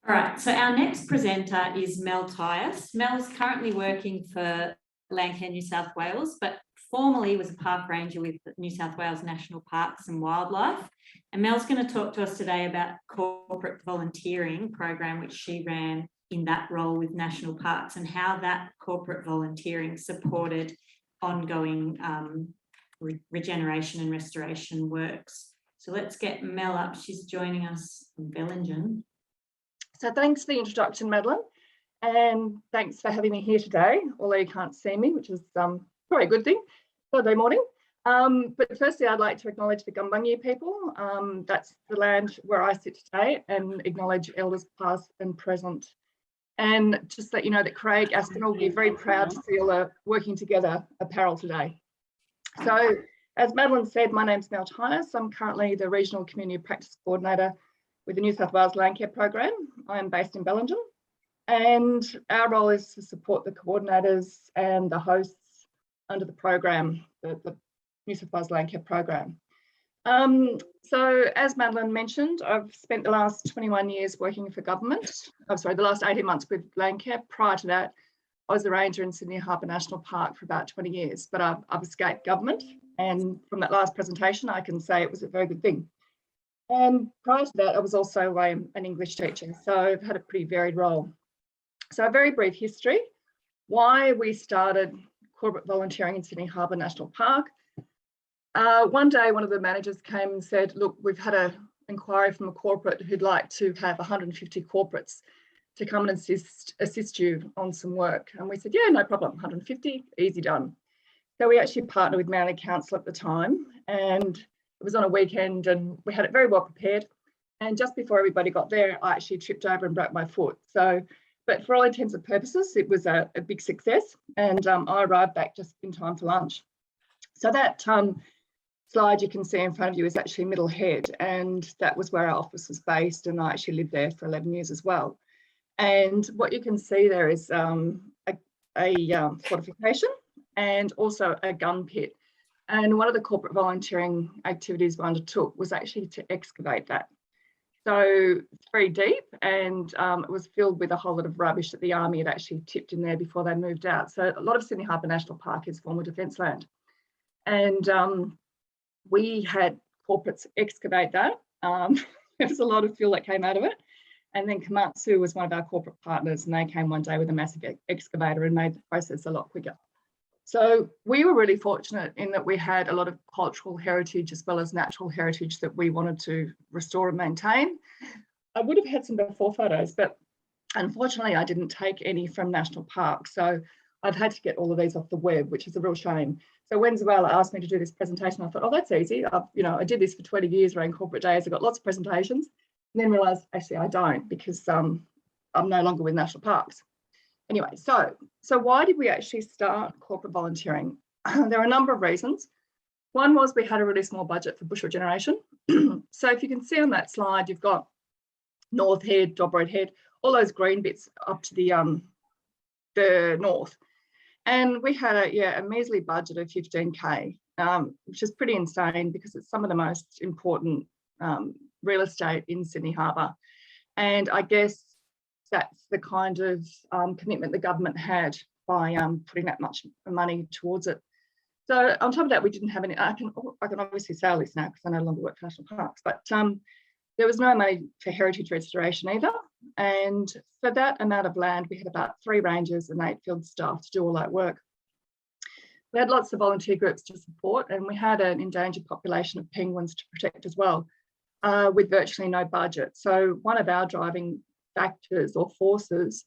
All right, so our next presenter is Mel Tyas. Mel's currently working for Landcare, New South Wales, but formerly was a park ranger with New South Wales National Parks and Wildlife. And Mel's going to talk to us today about corporate volunteering program, which she ran in that role with National Parks, and how that corporate volunteering supported ongoing regeneration and restoration works. So let's get Mel up. She's joining us from Bellingen. So thanks for the introduction, Madeline, and thanks for having me here today, although you can't see me, which is probably a good thing, Saturday morning. But firstly, I'd like to acknowledge the Gumbaynggirr people. That's the land where I sit today, and acknowledge elders past and present. And just let you know that Craig Aston will be very proud to see all the Working Together apparel today. So as Madeline said, my name's Mel Tyas. I'm currently the Regional Community Practice Coordinator with the New South Wales Landcare program. I am based in Bellingen, and our role is to support the coordinators and the hosts under the program, the New South Wales Landcare program. So as Madeline mentioned, I've spent the last 21 years working for government. The last 18 months with Landcare. Prior to that, I was a ranger in Sydney Harbour National Park for about 20 years, but I've escaped government. And from that last presentation, I can say it was a very good thing. And prior to that, I was also an English teacher, so I've had a pretty varied role. So a very brief history, why we started corporate volunteering in Sydney Harbour National Park. One day, one of the managers came and said, look, we've had an inquiry from a corporate who'd like to have 150 corporates to come and assist you on some work. And we said, yeah, no problem, 150, easy done. So we actually partnered with Manly Council at the time, and it was on a weekend, and we had it very well prepared. And just before everybody got there, I actually tripped over and broke my foot. So, but for all intents and purposes, it was a big success. And I arrived back just in time for lunch. So that slide you can see in front of you is actually Middle Head, and that was where our office was based. And I actually lived there for 11 years as well. And what you can see there is a fortification and also a gun pit. And one of the corporate volunteering activities we undertook was actually to excavate that. So it's very deep, and it was filled with a whole lot of rubbish that the army had actually tipped in there before they moved out. So a lot of Sydney Harbour National Park is former defence land. And we had corporates excavate that. There was a lot of fuel that came out of it. And then Komatsu was one of our corporate partners, and they came one day with a massive excavator and made the process a lot quicker. So we were really fortunate in that we had a lot of cultural heritage as well as natural heritage that we wanted to restore and maintain. I would have had some before photos, but unfortunately I didn't take any from National Park. So I've had to get all of these off the web, which is a real shame. So when Zoella asked me to do this presentation, I thought, oh, that's easy. I did this for 20 years around corporate days. I got lots of presentations, and then realised actually I don't, because I'm no longer with National Parks. Anyway, so why did we actually start corporate volunteering? There are a number of reasons. One was we had a really small budget for bush regeneration. So if you can see on that slide, you've got North Head, Dob Road Head, all those green bits up to the north. And we had a measly budget of 15K, which is pretty insane because it's some of the most important real estate in Sydney Harbour. And I guess that's the kind of commitment the government had by putting that much money towards it. So on top of that, we didn't have any, I can obviously say all this now because I no longer work for National Parks, but there was no money for heritage restoration either. And for that amount of land, we had about 3 rangers and 8 field staff to do all that work. We had lots of volunteer groups to support, and we had an endangered population of penguins to protect as well, with virtually no budget. So one of our driving factors or forces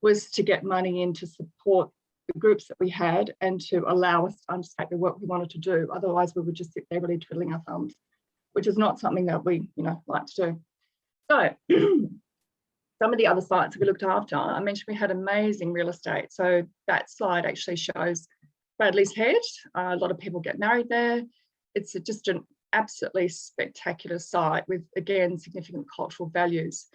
was to get money in to support the groups that we had and to allow us to undertake the work we wanted to do. Otherwise, we would just sit there really twiddling our thumbs, which is not something that we, like to do. So some of the other sites that we looked after, I mentioned we had amazing real estate. So that slide actually shows Bradley's Head. A lot of people get married there. It's just an absolutely spectacular site with, again, significant cultural values.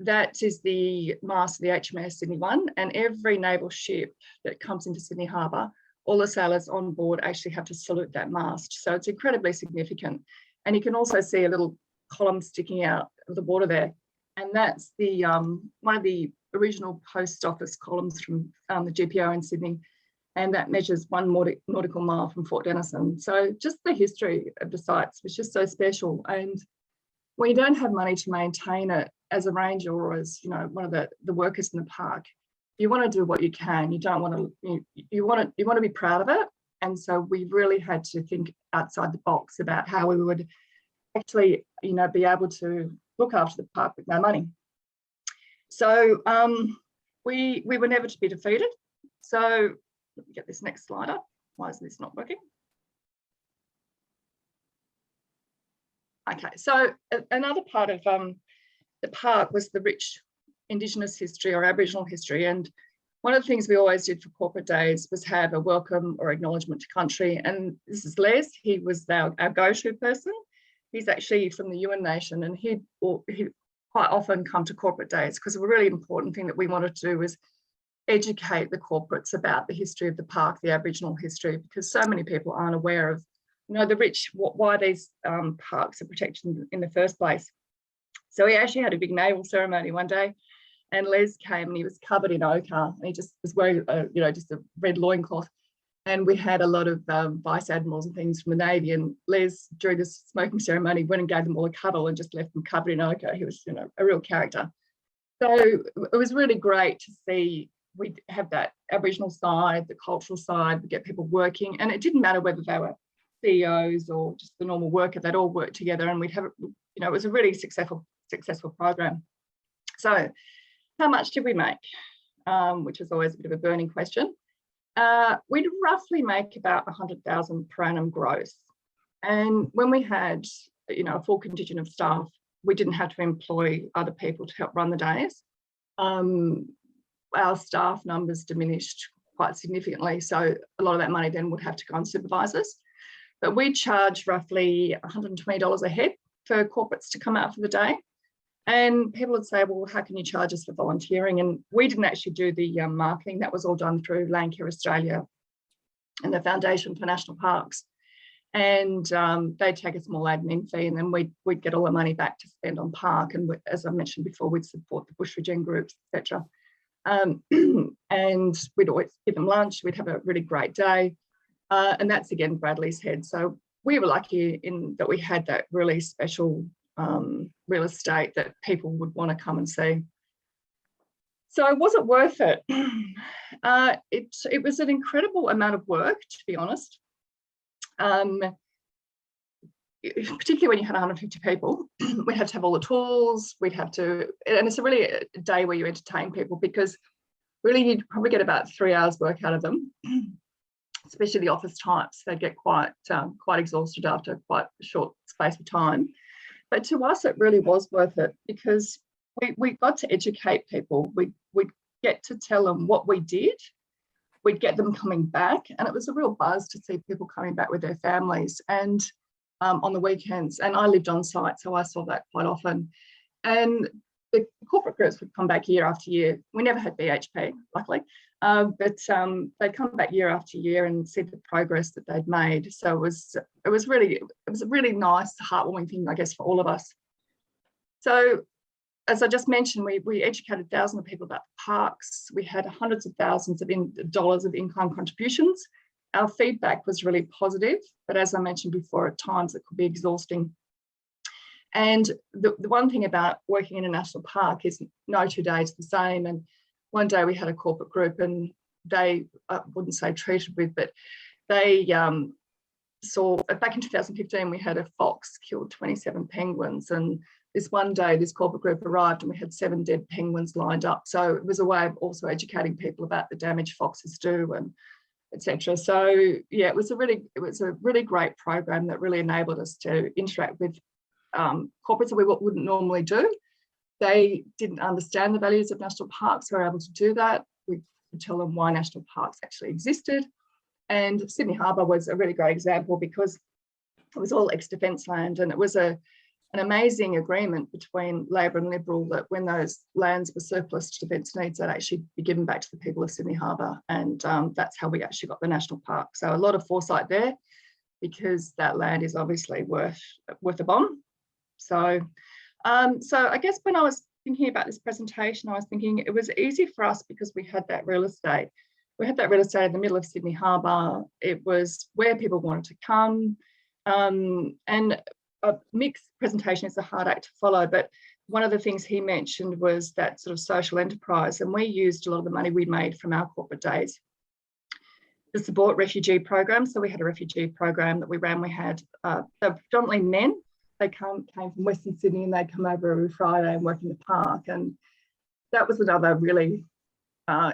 That is the mast of the HMS Sydney One, and every naval ship that comes into Sydney Harbour, all the sailors on board actually have to salute that mast. So it's incredibly significant. And you can also see a little column sticking out of the water there. And that's the one of the original post office columns from the GPO in Sydney. And that measures 1 nautical mile from Fort Denison. So just the history of the sites was just so special. And when you don't have money to maintain it as a ranger or as, you know, one of the workers in the park, you want to do what you can. You don't want to, you want to be proud of it. And so we really had to think outside the box about how we would actually, you know, be able to look after the park with no money. So we were never to be defeated. So let me get this next slide up. Why is this not working? Okay, so another part of the park was the rich Indigenous history or Aboriginal history. And one of the things we always did for corporate days was have a welcome or acknowledgement to country. And this is Les, he was our go-to person. He's actually from the Yuin Nation, and he'd quite often come to corporate days because a really important thing that we wanted to do was educate the corporates about the history of the park, the Aboriginal history, because so many people aren't aware of, you know, the rich, why these parks are protected in the first place. So we actually had a big naval ceremony one day, and Les came and he was covered in ochre, and he just was wearing, you know, just a red loincloth. And we had a lot of vice admirals and things from the Navy, and Les, during this smoking ceremony, went and gave them all a cuddle and just left them covered in ochre. He was, you know, a real character. So it was really great to see. We have that Aboriginal side, the cultural side, we get people working, and it didn't matter whether they were CEOs or just the normal worker, they'd all work together, and we'd have, you know, it was a really successful program. So how much did we make? Which is always a bit of a burning question. We'd roughly make about 100,000 per annum gross. And when we had, you know, a full contingent of staff, we didn't have to employ other people to help run the days. Our staff numbers diminished quite significantly. So a lot of that money then would have to go on supervisors. But we charge roughly $120 a head for corporates to come out for the day. And people would say, well, how can you charge us for volunteering? And we didn't actually do the marketing. That was all done through Landcare Australia and the Foundation for National Parks. And they'd take a small admin fee, and then we'd get all the money back to spend on park. And as I mentioned before, we'd support the bush regen groups, etc. And we'd always give them lunch. We'd have a really great day. And that's, again, Bradley's head. So we were lucky in that we had that really special real estate that people would want to come and see. So was it worth it? It was an incredible amount of work, to be honest. Particularly when you had 150 people, we had to have all the tools, we'd have to, and it's really a day where you entertain people, because really you'd probably get about 3 hours work out of them, especially the office types. They'd get quite exhausted after quite a short space of time. But to us, it really was worth it, because we got to educate people. We'd get to tell them what we did. We'd get them coming back, and it was a real buzz to see people coming back with their families and on the weekends. And I lived on site, so I saw that quite often. And the corporate groups would come back year after year. We never had BHP, luckily, but they'd come back year after year and see the progress that they'd made. So it was a really nice, heartwarming thing, I guess, for all of us. So as I just mentioned, we educated thousands of people about the parks. We had hundreds of thousands of dollars of in-kind contributions. Our feedback was really positive, but as I mentioned before, at times it could be exhausting. And the one thing about working in a national park is no 2 days are the same. And one day we had a corporate group, and they, I wouldn't say treated with, but they saw, back in 2015, we had a fox killed 27 penguins. And this one day, this corporate group arrived and we had 7 dead penguins lined up. So it was a way of also educating people about the damage foxes do, and etc. So yeah, it was a really great program that really enabled us to interact with corporates that we wouldn't normally do. They didn't understand the values of national parks. We were able to do that. We could tell them why national parks actually existed. And Sydney Harbour was a really great example, because it was all ex-defence land, and it was an amazing agreement between Labor and Liberal that when those lands were surplus to defence needs, they'd actually be given back to the people of Sydney Harbour. And that's how we actually got the national park. So a lot of foresight there, because that land is obviously worth a bomb. So I guess when I was thinking about this presentation, I was thinking it was easy for us because we had that real estate. We had that real estate in the middle of Sydney Harbour. It was where people wanted to come. And a mixed presentation is a hard act to follow, but one of the things he mentioned was that sort of social enterprise, and we used a lot of the money we made from our corporate days to support refugee programs. So we had a refugee program that we ran. We had predominantly men. They came from Western Sydney, and they'd come over every Friday and work in the park. And that was another really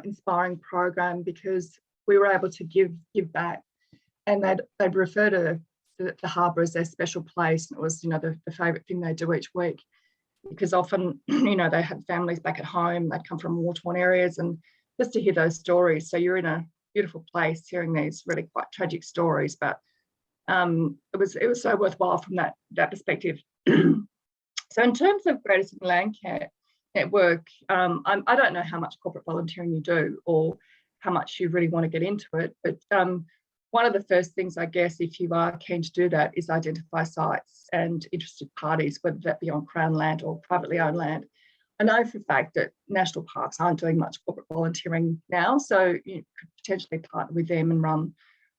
inspiring program because we were able to give back, and they'd refer to the harbour as their special place. And it was, the favourite thing they do each week, because often, they had families back at home. They'd come from war-torn areas, and just to hear those stories. So you're in a beautiful place hearing these really quite tragic stories, but it was so worthwhile from that perspective. So in terms of Greater Sydney Landcare Network, I don't know how much corporate volunteering you do or how much you really want to get into it, but one of the first things, I guess, if you are keen to do that, is identify sites and interested parties, whether that be on Crown land or privately owned land. I know for a fact that national parks aren't doing much corporate volunteering now, so you could potentially partner with them and run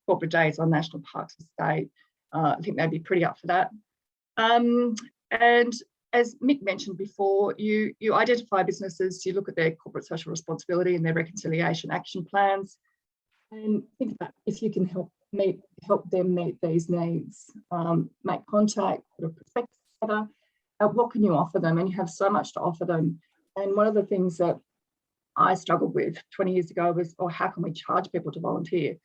corporate days on national parks estate. I think they'd be pretty up for that. And as Mick mentioned before, you identify businesses, you look at their corporate social responsibility and their reconciliation action plans, and think about if you can help them meet these needs. Make contact, put a prospectus together. What can you offer them? And you have so much to offer them. And one of the things that I struggled with 20 years ago was, how can we charge people to volunteer?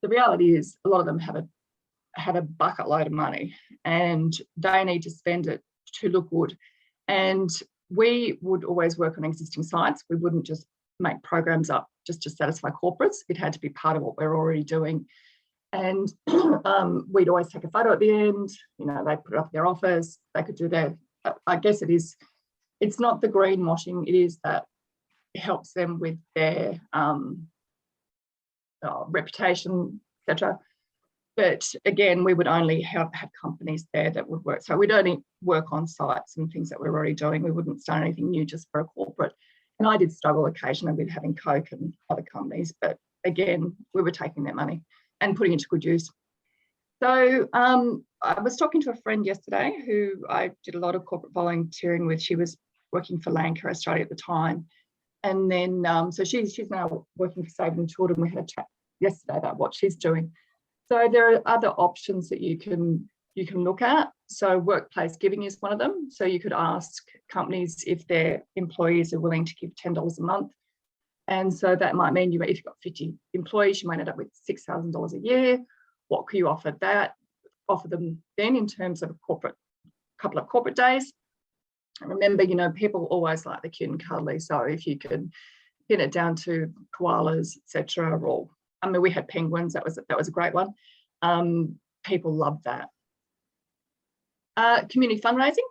The reality is a lot of them have a bucket load of money, and they need to spend it to look good. And we would always work on existing sites. We wouldn't just make programs up just to satisfy corporates. It had to be part of what we're already doing. And we'd always take a photo at the end. They put it up in their office. They could do their, I guess it's not the greenwashing, it is that it helps them with their reputation, etc. But again, we would only have companies there that would work. So we'd only work on sites and things that we're already doing. We wouldn't start anything new just for a corporate. And I did struggle occasionally with having Coke and other companies, but again, we were taking their money and putting it to good use. So I was talking to a friend yesterday who I did a lot of corporate volunteering with. She was working for Landcare Australia at the time. And then, so she's now working for Save the Children. We had a chat yesterday about what she's doing. So there are other options that you can look at. So workplace giving is one of them. So you could ask companies if their employees are willing to give $10 a month. And so that might mean if you've got 50 employees, you might end up with $6,000 a year. What could you offer them then in terms of a couple of corporate days? And remember, people always like the cute and cuddly. So if you could pin it down to koalas, etc., or we had penguins. That was a great one. People loved that. Community fundraising,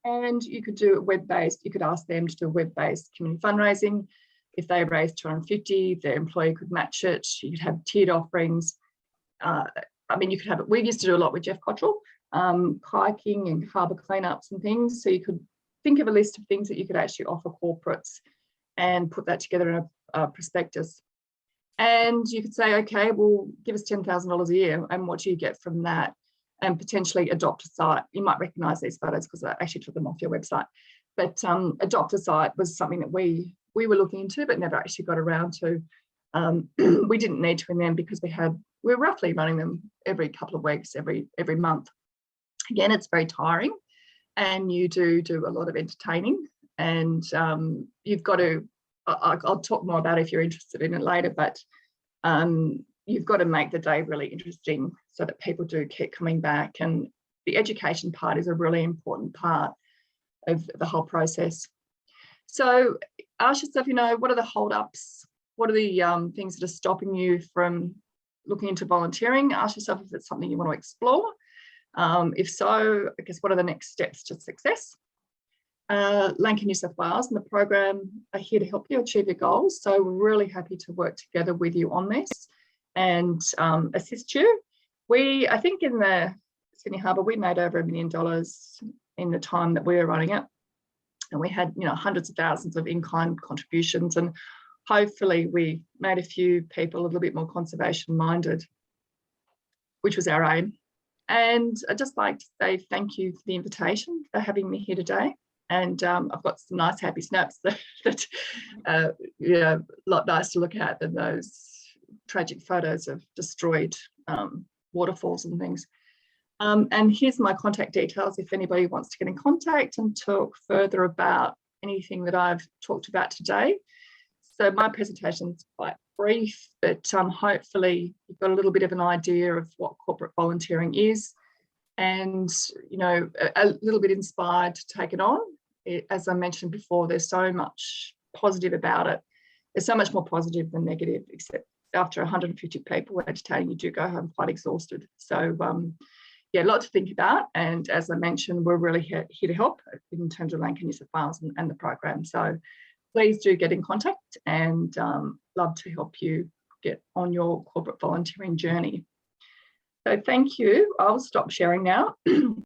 and you could do it web-based. You could ask them to do web-based community fundraising. If they raised 250, their employee could match it. You could have tiered offerings. You could have it. We used to do a lot with Jeff Cottrell, kayaking and harbour cleanups and things. So you could think of a list of things that you could actually offer corporates and put that together in a prospectus. And you could say, okay, well, give us $10,000 a year, and what do you get from that? And potentially adopt a site. You might recognise these photos because I actually took them off your website. But adopt a site was something that we were looking into, but never actually got around to. We didn't need to in them because we're roughly running them every couple of weeks, every month. Again, it's very tiring, and you do a lot of entertaining, and you've got to. I'll talk more about it if you're interested in it later, but you've got to make the day really interesting so that people do keep coming back. And the education part is a really important part of the whole process. So ask yourself, what are the holdups? What are the things that are stopping you from looking into volunteering? Ask yourself if it's something you want to explore. If so, I guess what are the next steps to success? Landcare New South Wales and the program are here to help you achieve your goals. So we're really happy to work together with you on this and assist you. I think in the Sydney Harbour, we made over $1 million in the time that we were running it. And we had, hundreds of thousands of in-kind contributions, and hopefully we made a few people a little bit more conservation minded, which was our aim. And I'd just like to say thank you for the invitation, for having me here today. And I've got some nice happy snaps that a lot nice to look at than those tragic photos of destroyed waterfalls and things. And here's my contact details if anybody wants to get in contact and talk further about anything that I've talked about today. So my presentation is quite brief, but hopefully you've got a little bit of an idea of what corporate volunteering is, and a little bit inspired to take it on. As I mentioned before, there's so much positive about it. There's so much more positive than negative, except after 150 people entertaining, you do go home quite exhausted. So yeah, a lot to think about. And as I mentioned, we're really here to help in terms of Landcare New South Wales and the program. So please do get in contact, and love to help you get on your corporate volunteering journey. So thank you. I'll stop sharing now.